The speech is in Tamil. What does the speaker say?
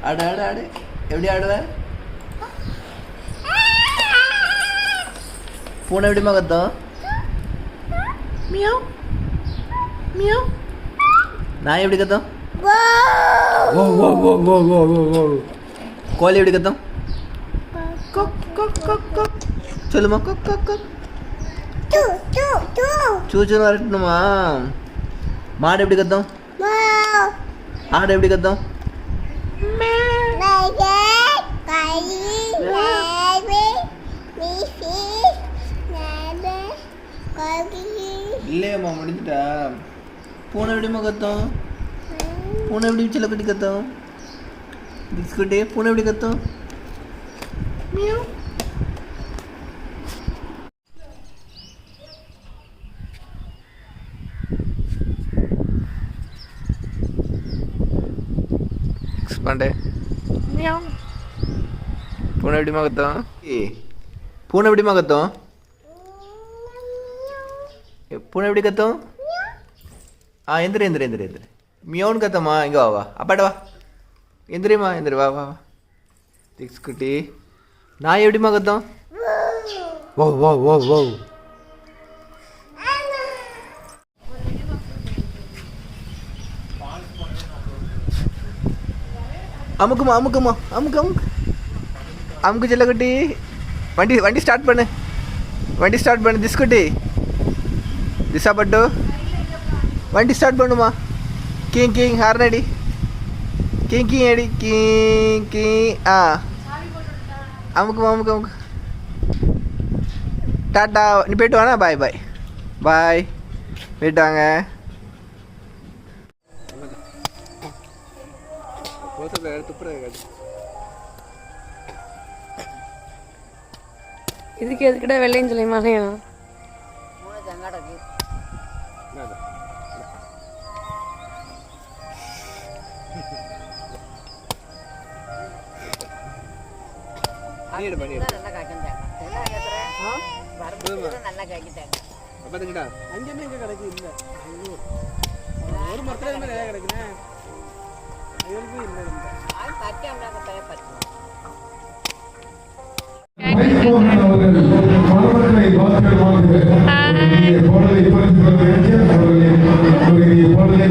ஆடு ஆடு ஆடு. எப்படி ஆடுவ? பூனை எப்படிமா கத்தும்? Meow meow. நாய் எப்படி கத்தும்? கோழி எப்படி கத்தும்? சொல்லுமா. சூச்சுன்னு வரட்டுமா? மாடு எப்படி கத்தும்? ஆடு எப்படி கத்தும்? இல்லையம்மா முடிஞ்சிட்டா. பூனை எப்படிமா கத்தும்? பூனை எப்படி சில்லக்குட்டி கத்தும்? பிஸ்குட்டி பூனை எப்படி கத்தும்? மியாவ். எக்ஸ்பாண்டே. மியாவ். பூனை எப்படிமா கத்தும்? பூனை எப்படிமா கத்தும்? பூனை எப்படி கத்தும்? எந்திரி எந்திரி எந்திரி எந்திரி. மியோன்னு கத்தம்மா. இங்கே வா வா. அப்பாட்ட வா. எந்திரிம்மா எந்திரி. வா வா வா. திக்ஸ் குட்டி. நாய் எப்படிமா கத்தும்? ஓ ஓ ஓ ஓ. அமுக்குமா அமுக்குமா அமுக்கு அமுக்கு அமுக்கு செல்லக்குட்டி. வண்டி வண்டி ஸ்டார்ட் பண்ணு. வண்டி ஸ்டார்ட் பண்ணு திஸ்குட்டி. திசா பட்டு வண்டி ஸ்டார்ட் பண்ணுமா. கிங் கிங் ஹார்ன் அடி. கிங் கிங் அடி. King king. அமுக்கு அமுக்கு அமுக்கு. டாட்டா. நீ போய்ட்டு வாண்ணா. பாய் பாய் பாய். போய்ட்டு வாங்க. இதுக்கு எதுக்கிட்ட வெள்ளையும் சொல்லி மலையும் ஒரு மரத்துல கிடைக்குது. பாடலை